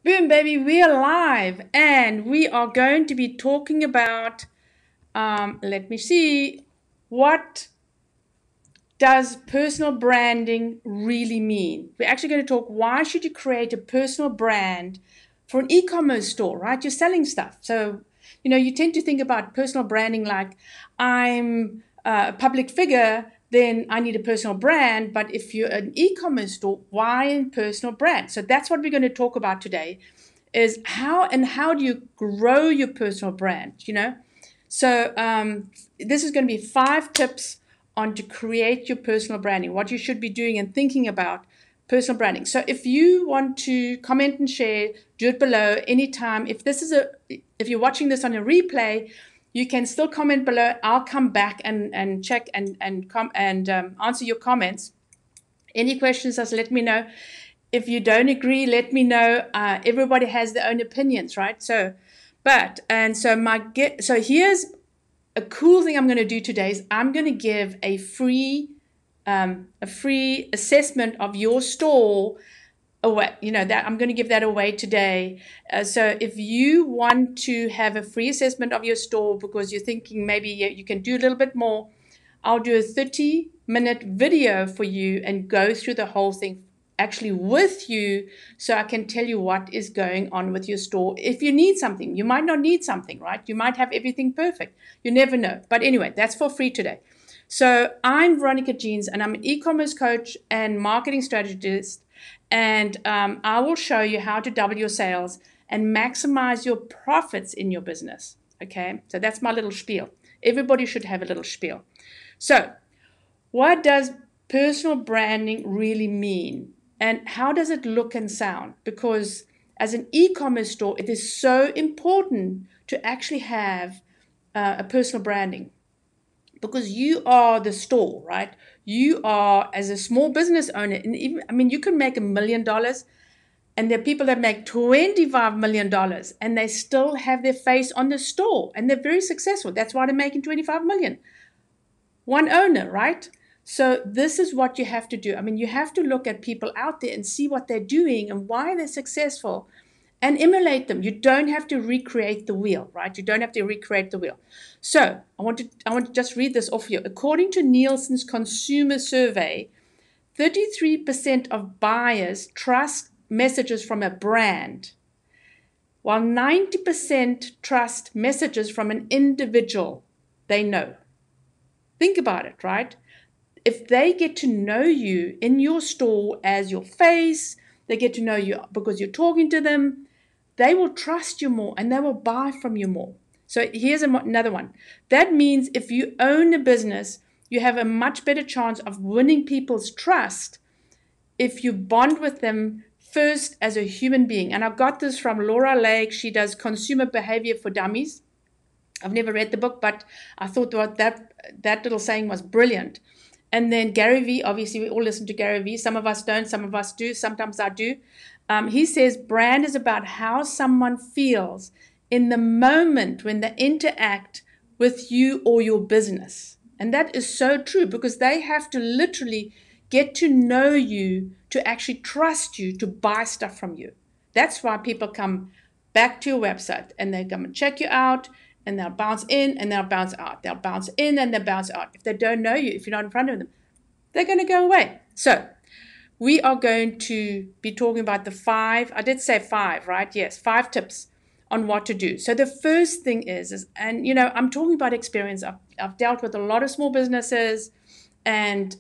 Boom, baby, we are live and we are going to be talking about, let me see, what does personal branding really mean? We're actually going to talk why should you create a personal brand for an e-commerce store, right? You're selling stuff. So, you tend to think about personal branding like I'm a public figure, then I need a personal brand. But if you're an e-commerce store, why a personal brand? So that's what we're going to talk about today is how do you grow your personal brand. So this is going to be 5 tips on to create your personal branding, what you should be doing and thinking about personal branding. So if you want to comment and share, do it below anytime. If you're watching this on a replay, you can still comment below. I'll come back and check and answer your comments. Any questions, just let me know. If you don't agree, let me know. Everybody has their own opinions, right? So here's a cool thing I'm going to do today is I'm going to give a free assessment of your store away. That I'm going to give that away today. So if you want to have a free assessment of your store because you're thinking maybe you can do a little bit more, I'll do a 30-minute video for you and go through the whole thing actually with you so I can tell you what is going on with your store. If you need something, you might not need something, right? You might have everything perfect. You never know. But anyway, that's for free today. So I'm Veronica Jeans and I'm an e-commerce coach and marketing strategist. And I will show you how to double your sales and maximize your profits in your business. Okay, so that's my little spiel. Everybody should have a little spiel. So what does personal branding really mean? And how does it look and sound? Because as an e-commerce store, it is so important to actually have a personal branding because you are the store, right? You are, as a small business owner, and even, you can make $1 million and there are people that make $25 million and they still have their face on the store and they're very successful. That's why they're making $25 million. One owner, right? So this is what you have to do. You have to look at people out there and see what they're doing and why they're successful and emulate them. You don't have to recreate the wheel, right? You don't have to recreate the wheel. So I want to just read this off here. According to Nielsen's consumer survey, 33% of buyers trust messages from a brand, while 90% trust messages from an individual they know. Think about it, right? If they get to know you in your store as your face, they get to know you because you're talking to them, they will trust you more and they will buy from you more. So here's another one. That means if you own a business, you have a much better chance of winning people's trust if you bond with them first as a human being. And I got this from Laura Lake. She does Consumer Behavior for Dummies. I've never read the book, but I thought that little saying was brilliant. And then Gary Vee, obviously we all listen to Gary Vee. Some of us don't, some of us do, sometimes I do. He says brand is about how someone feels in the moment when they interact with you or your business. And that is so true because they have to literally get to know you to actually trust you to buy stuff from you. That's why people come back to your website and they come and check you out. And they'll bounce in and they'll bounce out. They'll bounce in and they'll bounce out. If they don't know you, if you're not in front of them, they're going to go away. So we are going to be talking about the 5, I did say 5, right? Yes, 5 tips on what to do. So the first thing is I'm talking about experience. I've dealt with a lot of small businesses and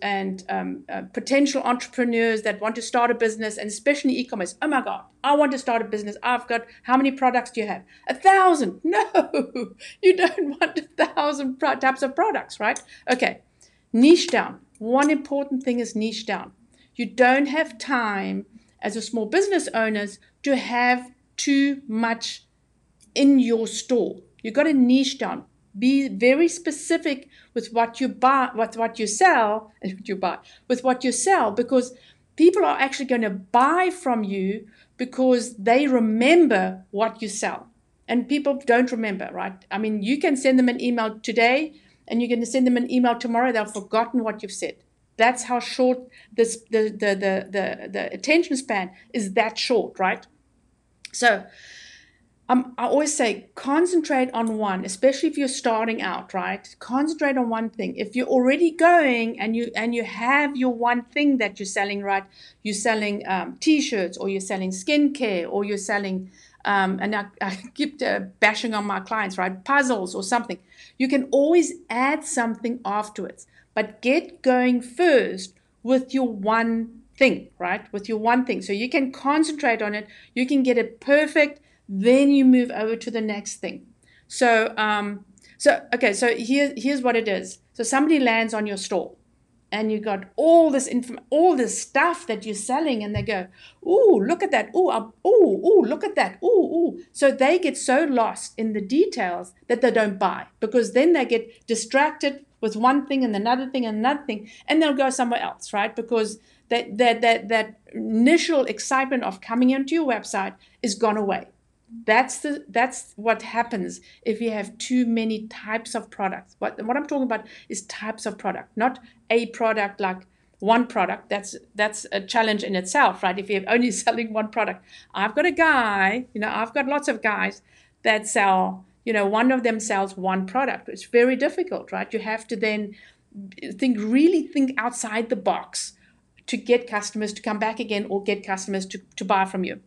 potential entrepreneurs that want to start a business, and especially e-commerce. Oh my God, I want to start a business. I've got, how many products do you have? 1,000. No, you don't want 1,000 types of products, right? Okay, niche down. One important thing is niche down. You don't have time as a small business owners to have too much in your store. You got to niche down. Be very specific with what you buy, with what you sell, because people are actually going to buy from you because they remember what you sell. And people don't remember, right? You can send them an email today and you're going to send them an email tomorrow. They've forgotten what you've said. That's how short the attention span is, that short, right? So I always say concentrate on one, especially if you're starting out, right? Concentrate on one thing. If you're already going and you have your one thing that you're selling, right? You're selling t-shirts, or you're selling skincare, or you're selling, and I keep bashing on my clients, right? Puzzles or something. You can always add something afterwards, but get going first with your one thing, right? With your one thing. So you can concentrate on it. You can get it perfect. Then you move over to the next thing. So, okay, so here's what it is. So somebody lands on your store, and you got all this all this stuff that you're selling, and they go, "Ooh, look at that! Ooh, ooh, look at that! Ooh, ooh!" So they get so lost in the details that they don't buy, because then they get distracted with one thing and another thing and another thing, and they'll go somewhere else, right? Because that initial excitement of coming into your website is gone away. That's what happens if you have too many types of products. What I'm talking about is types of product, not a product, like one product. That's a challenge in itself, right? If you're only selling one product. I've got a guy, I've got lots of guys that sell, one of them sells one product. It's very difficult, right? You have to then think outside the box to get customers to come back again, or get customers to buy from you.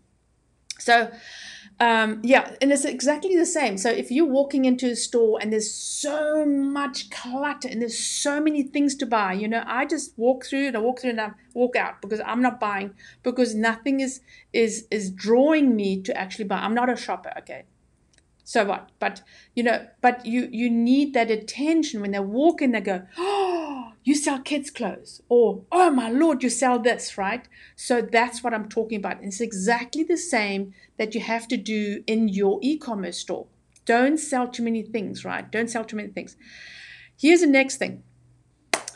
So yeah, and it's exactly the same. So if you're walking into a store and there's so much clutter and there's so many things to buy, I just walk through and I walk out, because I'm not buying, because nothing is drawing me to actually buy. I'm not a shopper, okay? So what? But you need that attention when they walk in. They go, "Oh, you sell kids' clothes," or, "Oh my Lord, you sell this," right? So that's what I'm talking about. It's exactly the same that you have to do in your e-commerce store. Don't sell too many things, right? Don't sell too many things. Here's the next thing: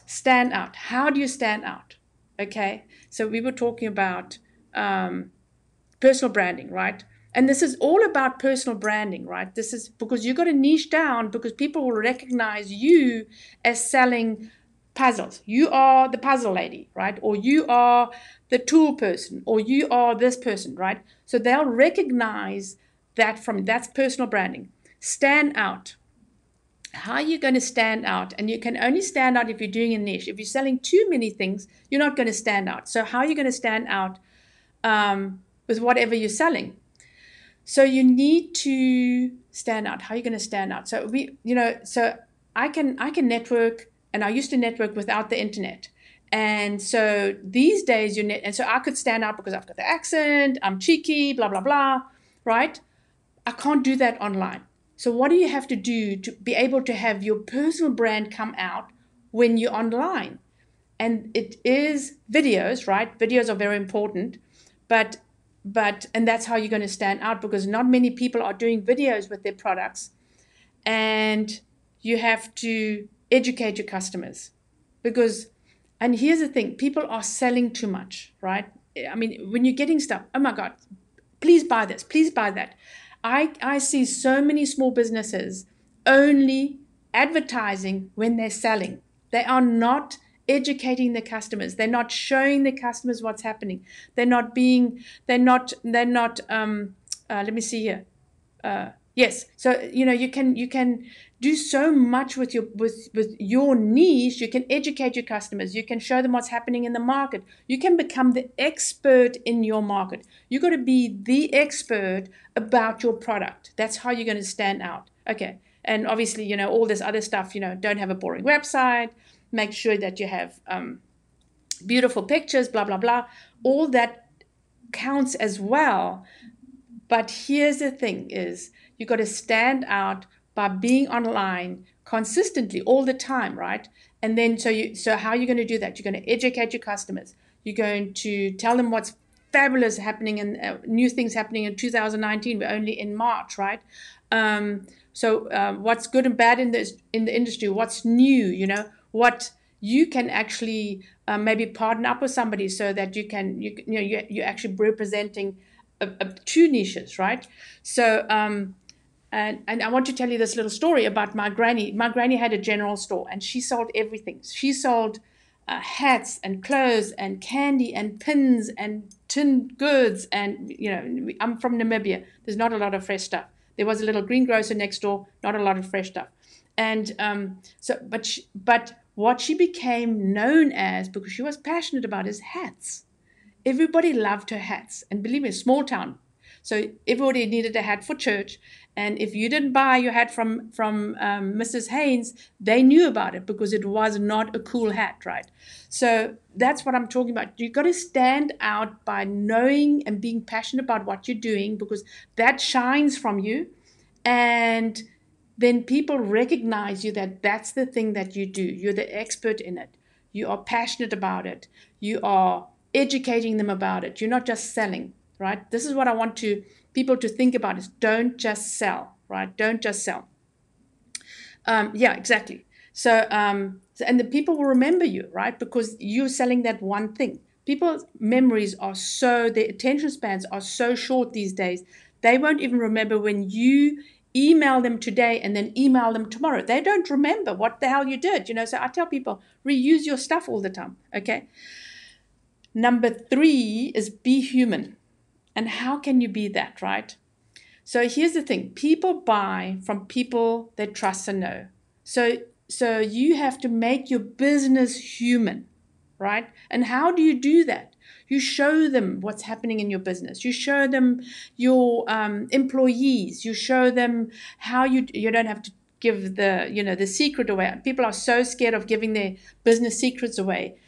stand out. How do you stand out? Okay, so we were talking about personal branding, right? And this is all about personal branding, right? This is because you got to niche down, because people will recognize you as selling puzzles. You are the puzzle lady, right? Or you are the tool person, or you are this person, right? So they'll recognize that that's personal branding. Stand out. How are you going to stand out? And you can only stand out if you're doing a niche. If you're selling too many things, you're not going to stand out. So how are you going to stand out with whatever you're selling? So you need to stand out. How are you going to stand out? So so I can network, and I used to network without the internet. And so these days and so I could stand out because I've got the accent, I'm cheeky, blah, blah, blah, right? I can't do that online. So what do you have to do to be able to have your personal brand come out when you're online? And it is videos, right? Videos are very important, but and that's how you're going to stand out, because not many people are doing videos with their products, and you have to educate your customers, and here's the thing: people are selling too much, right? I mean, when you're getting stuff, oh my God, please buy this, please buy that. I see so many small businesses only advertising when they're selling. They are not educating the customers. They're not showing the customers what's happening. They're not let me see here. Yes. So, you can do so much with your niche. You can educate your customers. You can show them what's happening in the market. You can become the expert in your market. You got to be the expert about your product. That's how you're going to stand out. Okay. And obviously, all this other stuff, don't have a boring website. Make sure that you have beautiful pictures, blah, blah, blah. All that counts as well. But here's the thing is, you got to stand out by being online consistently all the time, right? And then so how are you going to do that? You're going to educate your customers. You're going to tell them what's fabulous happening and new things happening in 2019. We're only in March, right? So what's good and bad in the industry? What's new? What you can actually maybe partner up with somebody so that you're actually representing two niches, right? So and I want to tell you this little story about my granny. My granny had a general store, and she sold everything. She sold hats and clothes and candy and pins and tinned goods. And, I'm from Namibia. There's not a lot of fresh stuff. There was a little greengrocer next door, not a lot of fresh stuff. And but what she became known as, because she was passionate about, is hats. Everybody loved her hats. And believe me, small town. So everybody needed a hat for church. And if you didn't buy your hat from Mrs. Haynes, they knew about it because it was not a cool hat, right? So that's what I'm talking about. You've got to stand out by knowing and being passionate about what you're doing, because that shines from you. And then people recognize you, that that's the thing that you do. You're the expert in it. You are passionate about it. You are educating them about it. You're not just selling, right? This is what I want people to think about, is don't just sell, right? Don't just sell. Yeah, exactly. So, and the people will remember you, right? Because you're selling that one thing. People's memories are their attention spans are so short these days. They won't even remember when you email them today and then email them tomorrow. They don't remember what the hell you did, So I tell people, reuse your stuff all the time, okay? Number 3 is be human. And how can you be that, right? So here's the thing. People buy from people they trust and know. So you have to make your business human, right? And how do you do that? You show them what's happening in your business. You show them your employees. You show them how you don't have to give the secret away. People are so scared of giving their business secrets away.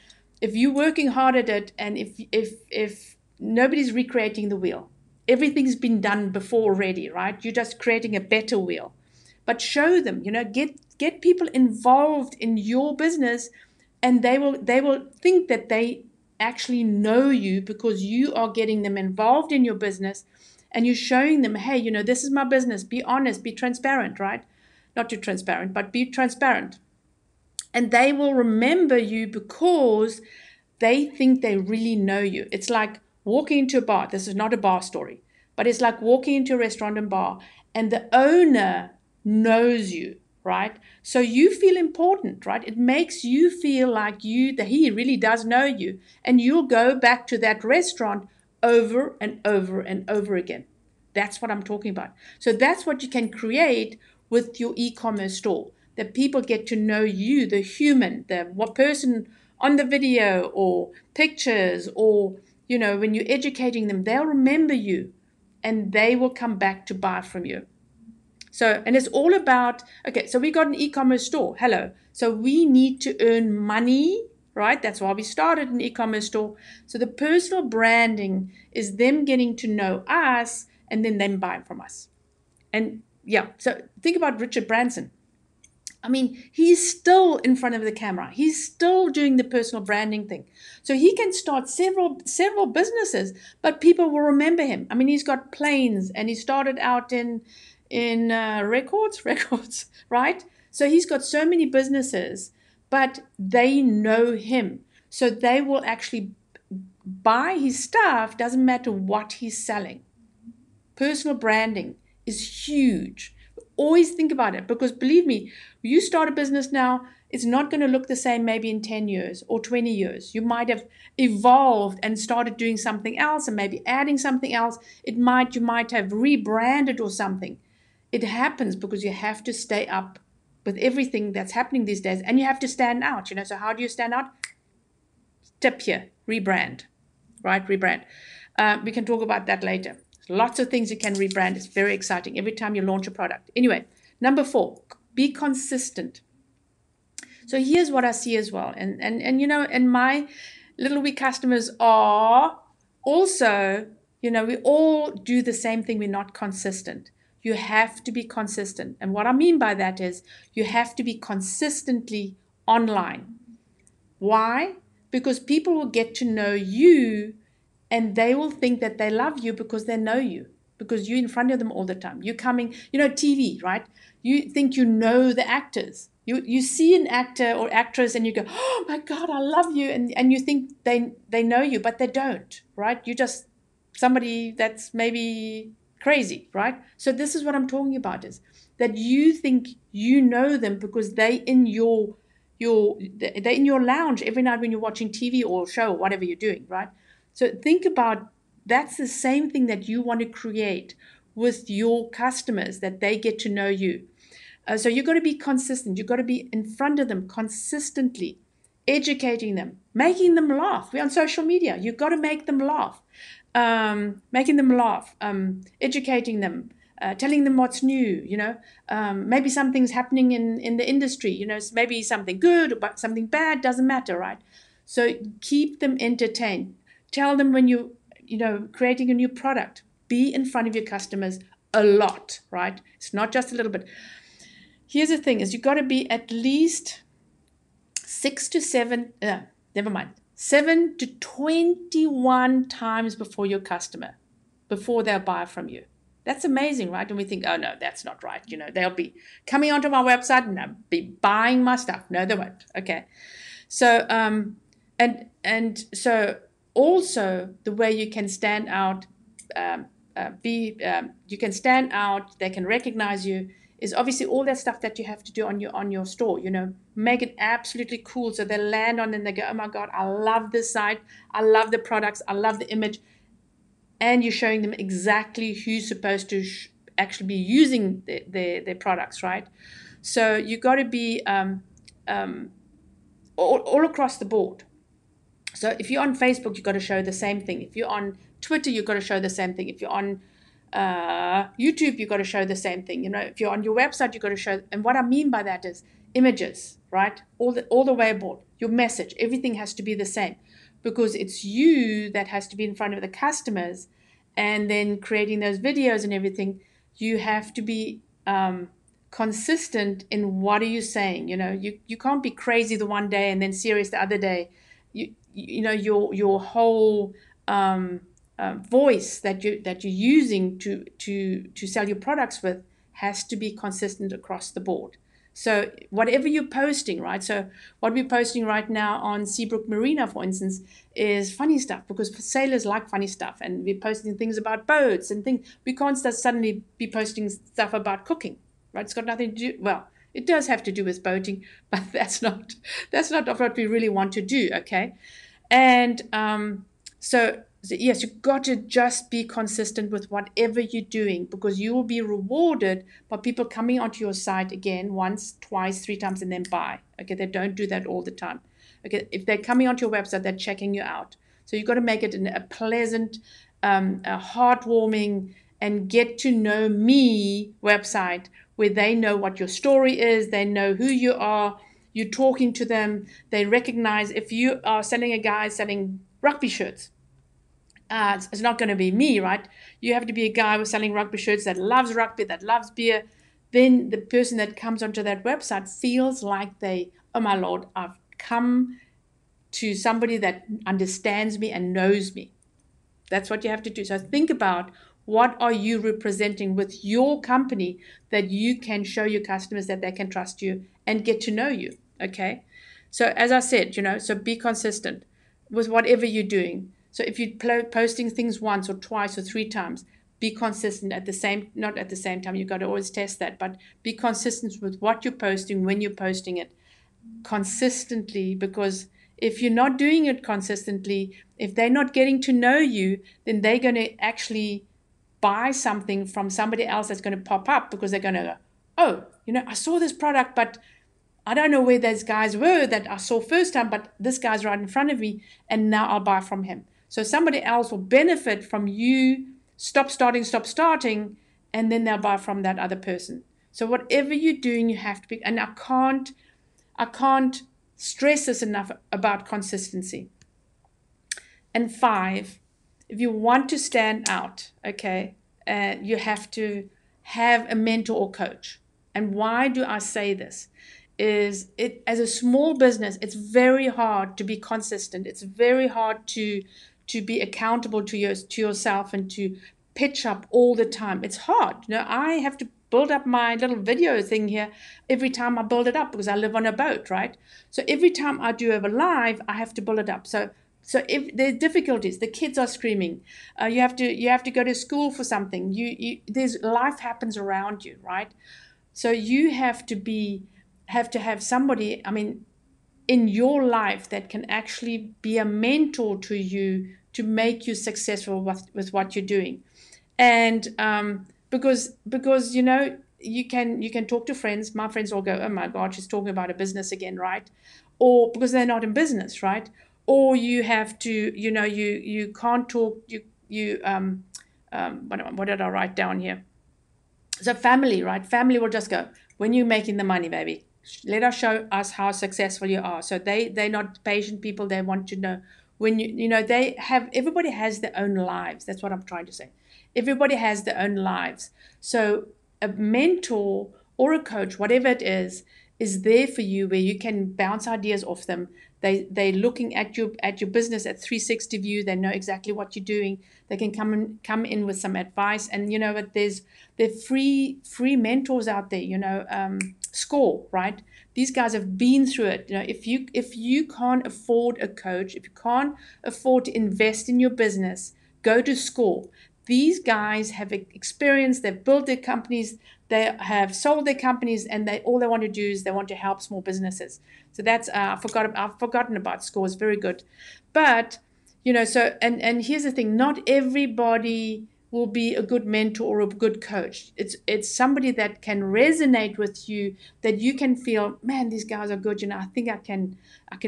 If you're working hard at it, and if nobody's recreating the wheel, everything's been done before already, right? You're just creating a better wheel. But show them, get people involved in your business, and they will think that they actually know you because you are getting them involved in your business, and you're showing them, hey, this is my business. Be honest, be transparent, right? Not too transparent, but be transparent. And they will remember you because they think they really know you. It's like walking into a bar. This is not a bar story, but it's like walking into a restaurant and bar, and the owner knows you, right? So you feel important, right? It makes you feel like that he really does know you, and you'll go back to that restaurant over and over and over again. That's what I'm talking about. So that's what you can create with your e-commerce store, that people get to know you, the human, the person on the video or pictures, or, when you're educating them, they'll remember you and they will come back to buy from you. So, and it's all about, okay, so we got an e-commerce store. Hello. So we need to earn money, right? That's why we started an e-commerce store. So the personal branding is them getting to know us and then them buying from us. And yeah, so think about Richard Branson. I mean, he's still in front of the camera. He's still doing the personal branding thing. So he can start several businesses, but people will remember him. I mean, he's got planes, and he started out in records, right? So he's got so many businesses, but they know him. So they will actually buy his stuff, doesn't matter what he's selling. Personal branding is huge. Always think about it, because believe me, you start a business now, it's not going to look the same maybe in 10 years or 20 years. You might have evolved and started doing something else and maybe adding something else. You might have rebranded or something. It happens because you have to stay up with everything that's happening these days, and you have to stand out. So how do you stand out? Tip here, rebrand, right? Rebrand. We can talk about that later. Lots of things you can rebrand. It's very exciting every time you launch a product. Anyway, number 4, be consistent. So here's what I see as well. And my little wee customers are also, we all do the same thing. We're not consistent. You have to be consistent. And what I mean by that is you have to be consistently online. Why? Because people will get to know you, and they will think that they love you because they know you, because you're in front of them all the time. You're coming, TV, right? You think you know the actors. You see an actor or actress and you go, oh my God, I love you. And you think they know you, but they don't, right? You're just somebody that's maybe crazy, right? So this is what I'm talking about, is that you think you know them because they in your they're in your lounge every night when you're watching TV or show or whatever you're doing, right? So think about, that's the same thing that you want to create with your customers, that they get to know you. So you've got to be consistent. You've got to be in front of them consistently, educating them, making them laugh. We're on social media. You've got to make them laugh, making them laugh, educating them, telling them what's new, maybe something's happening in the industry, maybe something good or something bad, doesn't matter, right? So keep them entertained. Tell them when creating a new product, be in front of your customers a lot, right? It's not just a little bit. Here's the thing, is you've got to be at least 7 to 21 times before your customer, before they'll buy from you. That's amazing, right? And we think, oh no, that's not right. They'll be coming onto my website and they'll be buying my stuff. No, they won't. Okay. So, and so also the way you can stand out, you can stand out, they can recognize you, is obviously all that stuff that you have to do on your store, make it absolutely cool. So they land on and they go, oh my God, I love this site. I love the products. I love the image. And you're showing them exactly who's supposed to actually be using their products, right? So you got to be all across the board. So if you're on Facebook, you've got to show the same thing. If you're on Twitter, you've got to show the same thing. If you're on YouTube, you've got to show the same thing. If you're on your website, you've got to show. And what I mean by that is images, right? All the way aboard. Your message, everything has to be the same, because it's you that has to be in front of the customers, and then creating those videos and everything. You have to be consistent in what are you saying. You can't be crazy the one day and then serious the other day. Your whole voice that you're using to sell your products with has to be consistent across the board. So whatever you're posting, right? So what we're posting right now on Seabrook Marina, for instance, is funny stuff, because sailors like funny stuff, and we're posting things about boats and things. We can't suddenly be posting stuff about cooking, right? It's got nothing to do. Well, it does have to do with boating, but that's not what we really want to do. Okay, and so yes, you've got to just be consistent with whatever you're doing, because you will be rewarded by people coming onto your site again, once, twice, 3 times, and then buy. Okay, they don't do that all the time. Okay, if they're coming onto your website, they're checking you out. So you've got to make it a pleasant, a heartwarming, and get to know me website, where they know what your story is, they know who you are, you're talking to them, they recognize if you are selling rugby shirts. It's not going to be me, right? You have to be a guy who's selling rugby shirts that loves rugby, that loves beer. Then the person that comes onto that website feels like oh my Lord, I've come to somebody that understands me and knows me. That's what you have to do. So think about, what are you representing with your company that you can show your customers that they can trust you and get to know you, okay? So as I said, so be consistent with whatever you're doing. So if you're posting things once or twice or 3 times, be consistent not at the same time. You've got to always test that, but be consistent with what you're posting, when you're posting it consistently, because if you're not doing it consistently, if they're not getting to know you, then they're going to actually buy something from somebody else that's going to pop up, because they're going to go, oh, I saw this product, but I don't know where those guys were that I saw first time, but this guy's right in front of me, and now I'll buy from him. So somebody else will benefit from you stop starting, and then they'll buy from that other person. So whatever you're doing, you have to be, and I can't stress this enough about consistency. And 5, if you want to stand out, okay, you have to have a mentor or coach. And why do I say this? Is it, as a small business, it's very hard to be consistent. It's very hard to be accountable to yourself and to pitch up all the time. It's hard. I have to build up my little video thing here every time I build it up, because I live on a boat, right? So every time I do a live, I have to build it up. So if there's difficulties, the kids are screaming, you have to go to school for something. There's life happens around you, right? So you have to have somebody. I mean, in your life that can actually be a mentor to you to make you successful with what you're doing. And because you can talk to friends. My friends all go, oh my God, she's talking about a business again, right? Or because they're not in business, right? Or you have to, you can't talk, what did I write down here? So family, right? Family will just go, when you're making the money, baby, let us show us how successful you are. So they're not patient people. They want to know when everybody has their own lives. That's what I'm trying to say. Everybody has their own lives. So a mentor or a coach, whatever it is there for you, where you can bounce ideas off them. They're looking at your business at 360 view. They know exactly what you're doing. They can come in with some advice. And but there are free mentors out there. Score, right? These guys have been through it. If you can't afford a coach, if you can't afford to invest in your business, go to Score. These guys have experience. They've built their companies. They have sold their companies, and all they want to do is they want to help small businesses. So that's I've forgotten about Score. It's very good, but and here's the thing: not everybody will be a good mentor or a good coach. It's somebody that can resonate with you, that you can feel, man, these guys are good. I think I can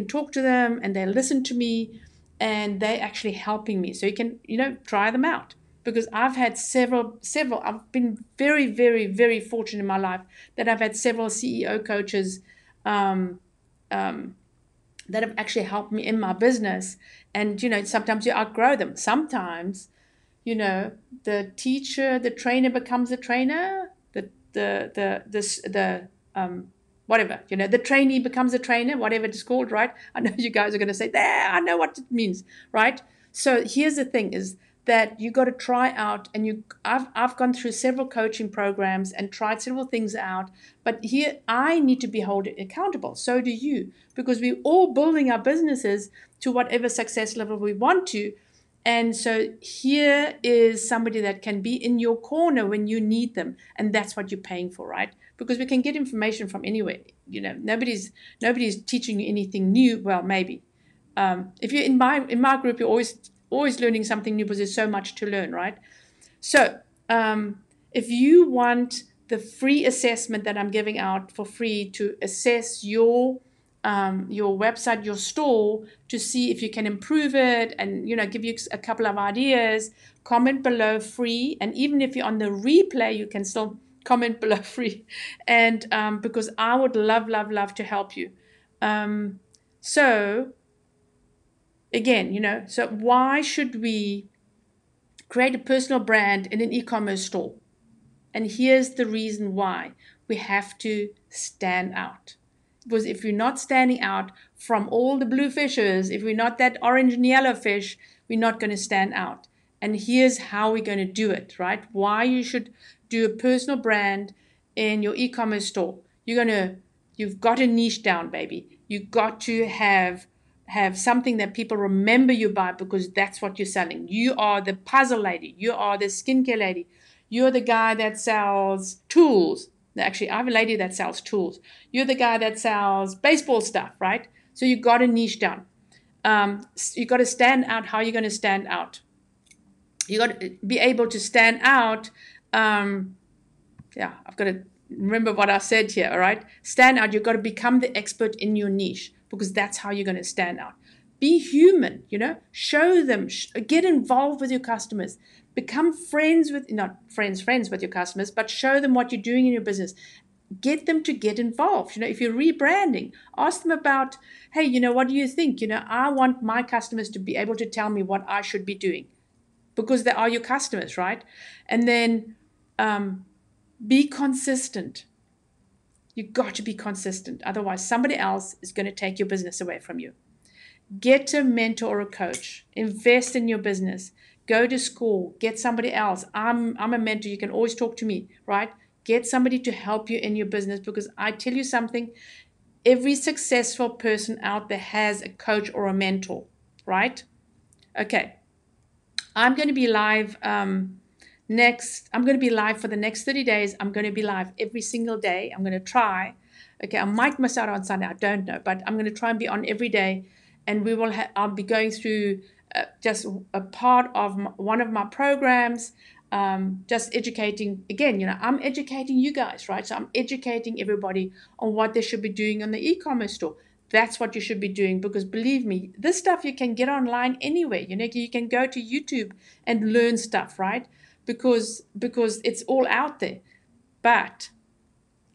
talk to them, and they listen to me, and they actually helping me. So you can try them out. Because I've had several, I've been very, very, very fortunate in my life that I've had several CEO coaches um, that have actually helped me in my business. And, sometimes you outgrow them. Sometimes, the trainer becomes a trainer, whatever, the trainee becomes a trainer, whatever it's called, right? I know you guys are going to say, there, I know what it means, right? So here's the thing is that you got to try out, and I've gone through several coaching programs and tried several things out, but here I need to be held accountable. So do you, because we're all building our businesses to whatever success level we want to. And so here is somebody that can be in your corner when you need them. And that's what you're paying for, right? Because we can get information from anywhere. Nobody's teaching you anything new. Well, maybe. If you're in my group, you're always learning something new because there's so much to learn, right? So if you want the free assessment that I'm giving out for free to assess your website, your store, to see if you can improve it and, give you a couple of ideas, comment below free. And even if you're on the replay, you can still comment below free. And because I would love, love, love to help you. So again, so why should we create a personal brand in an e-commerce store? And here's the reason why. We have to stand out. Because if you're not standing out from all the blue fishes, if we're not that orange and yellow fish, we're not going to stand out. And here's how we're going to do it, right? Why you should do a personal brand in your e-commerce store. You've got to niche down, baby. You've got to have something that people remember you by, because that's what you're selling. You are the puzzle lady. You are the skincare lady. You're the guy that sells tools. Actually, I have a lady that sells tools. You're the guy that sells baseball stuff, right? So you got to niche down. You got to stand out. How are you going to stand out? You got to be able to stand out. I've got to remember what I said here, all right? Stand out. You've got to become the expert in your niche, because that's how you're going to stand out. Be human, show them, get involved with your customers. Become friends with, not friends with your customers, but show them what you're doing in your business. Get them to get involved. If you're rebranding, ask them about, hey, what do you think? I want my customers to be able to tell me what I should be doing, because they are your customers, right? And then be consistent. You've got to be consistent. Otherwise, somebody else is going to take your business away from you. Get a mentor or a coach. Invest in your business. Go to school. Get somebody else. I'm a mentor. You can always talk to me, right? Get somebody to help you in your business, because I tell you something, every successful person out there has a coach or a mentor, right? Okay. I'm going to be live I'm going to be live for the next 30 days. I'm going to be live every single day. I'm going to try. Okay, I might miss out on Sunday. I don't know, but I'm going to try and be on every day, and I'll be going through just a part of one of my programs, just educating. Again, I'm educating you guys, right? So I'm educating everybody on what they should be doing on the e-commerce store. That's what you should be doing, because believe me, this stuff you can get online anywhere. You can go to YouTube and learn stuff, right? Because it's all out there. But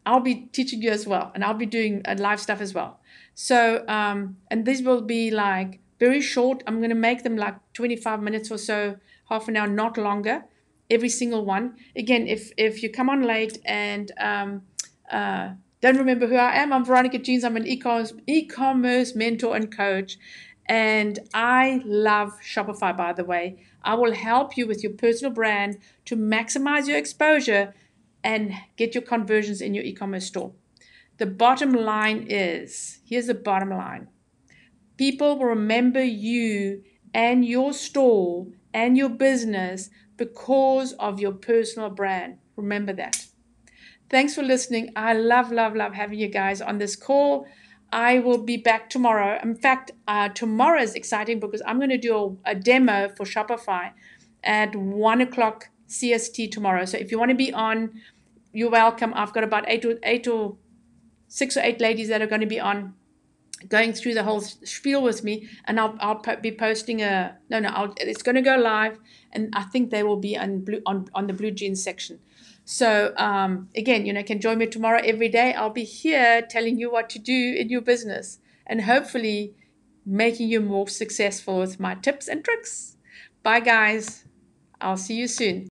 I'll be teaching you as well, and I'll be doing live stuff as well. So, and these will be like very short. I'm going to make them like 25 minutes or so, half an hour, not longer, every single one. Again, if you come on late and don't remember who I am, I'm Veronica Jeans. I'm an e-commerce mentor and coach. And I love Shopify, by the way. I will help you with your personal brand to maximize your exposure and get your conversions in your e-commerce store. The bottom line is, here's the bottom line. People will remember you and your store and your business because of your personal brand. Remember that. Thanks for listening. I love having you guys on this call. I will be back tomorrow. In fact, tomorrow is exciting because I'm going to do a demo for Shopify at 1 o'clock CST tomorrow. So if you want to be on, you're welcome. I've got about 6 or 8 ladies that are going to be on, going through the whole spiel with me, and I'll be posting it's going to go live, and I think they will be on the Blue Jeans section. So again, can join me tomorrow every day. I'll be here telling you what to do in your business, and hopefully making you more successful with my tips and tricks. Bye guys. I'll see you soon.